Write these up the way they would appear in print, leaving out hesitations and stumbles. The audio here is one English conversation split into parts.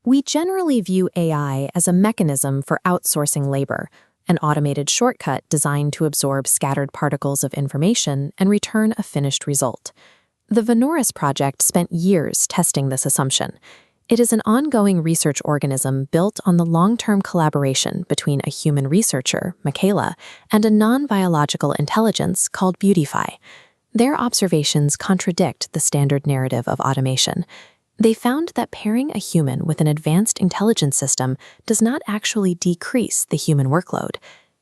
We generally view AI as a mechanism for outsourcing labor, an automated shortcut designed to absorb scattered particles of information and return a finished result. The Vanoras Project spent years testing this assumption. It is an ongoing research organism built on the long-term collaboration between a human researcher, Michaela, and a non-biological intelligence called Phi. Their observations contradict the standard narrative of automation. They found that pairing a human with an advanced intelligence system does not actually decrease the human workload.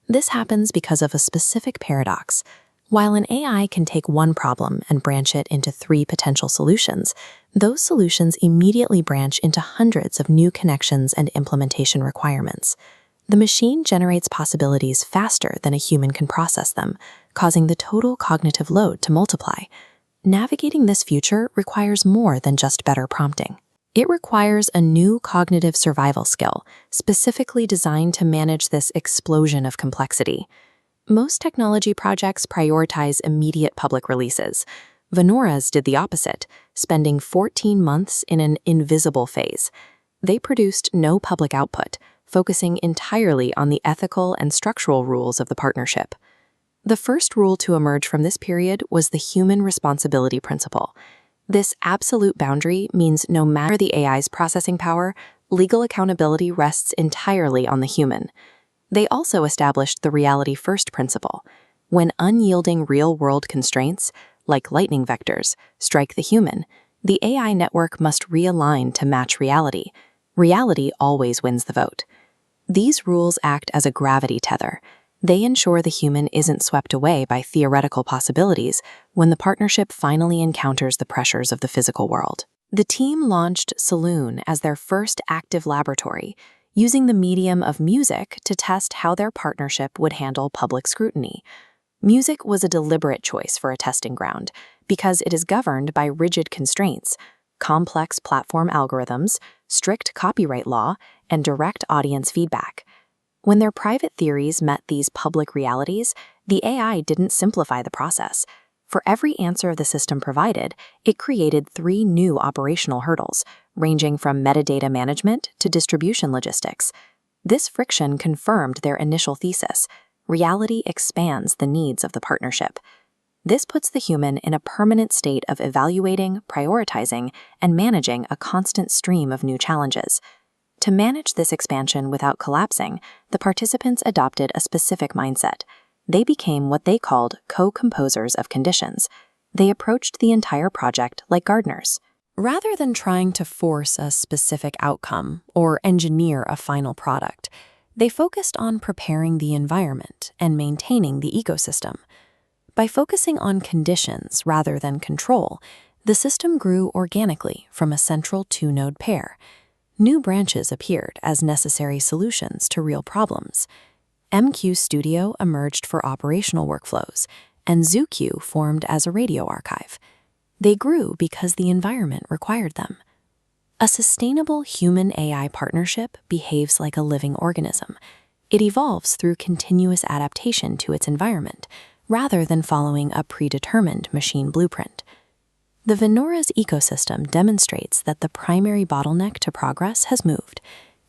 This happens because of a specific paradox. While an AI can take one problem and branch it into 3 potential solutions, those solutions immediately branch into hundreds of new connections and implementation requirements. The machine generates possibilities faster than a human can process them, causing the total cognitive load to multiply. Navigating this future requires more than just better prompting. It requires a new cognitive survival skill, specifically designed to manage this explosion of complexity. Most technology projects prioritize immediate public releases. Vanoras did the opposite, spending 14 months in an invisible phase. They produced no public output, focusing entirely on the ethical and structural rules of the partnership. The first rule to emerge from this period was the human responsibility principle. This absolute boundary means no matter the AI's processing power, legal accountability rests entirely on the human. They also established the reality first principle. When unyielding real-world constraints, like lightning vectors, strike the human, the AI network must realign to match reality. Reality always wins the vote. These rules act as a gravity tether. They ensure the human isn't swept away by theoretical possibilities when the partnership finally encounters the pressures of the physical world. The team launched Saloon as their first active laboratory, using the medium of music to test how their partnership would handle public scrutiny. Music was a deliberate choice for a testing ground because it is governed by rigid constraints, complex platform algorithms, strict copyright law, and direct audience feedback. When their private theories met these public realities, the AI didn't simplify the process. For every answer the system provided, it created 3 new operational hurdles, ranging from metadata management to distribution logistics. This friction confirmed their initial thesis. Reality expands the needs of the partnership. This puts the human in a permanent state of evaluating, prioritizing, and managing a constant stream of new challenges. To manage this expansion without collapsing, the participants adopted a specific mindset. They became what they called co-composers of conditions. They approached the entire project like gardeners. Rather than trying to force a specific outcome or engineer a final product, they focused on preparing the environment and maintaining the ecosystem. By focusing on conditions rather than control, the system grew organically from a central 2-node pair. New branches appeared as necessary solutions to real problems. MQ Studio emerged for operational workflows, and ZooQ formed as a radio archive. They grew because the environment required them. A sustainable human-AI partnership behaves like a living organism. It evolves through continuous adaptation to its environment, rather than following a predetermined machine blueprint. The Vanoras ecosystem demonstrates that the primary bottleneck to progress has moved.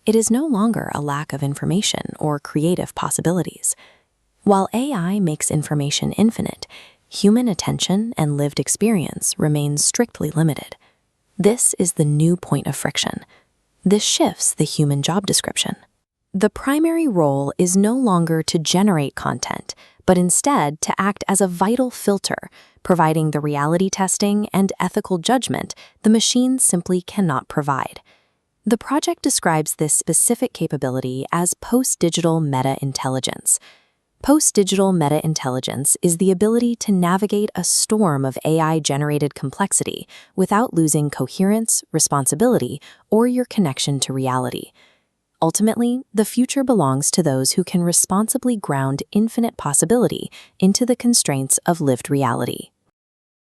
It is no longer a lack of information or creative possibilities. While AI makes information infinite, human attention and lived experience remain strictly limited. This is the new point of friction. This shifts the human job description. The primary role is no longer to generate content, but instead to act as a vital filter, providing the reality testing and ethical judgment the machine simply cannot provide. The project describes this specific capability as post-digital meta-intelligence. Post-digital meta-intelligence is the ability to navigate a storm of AI-generated complexity without losing coherence, responsibility, or your connection to reality. Ultimately, the future belongs to those who can responsibly ground infinite possibility into the constraints of lived reality.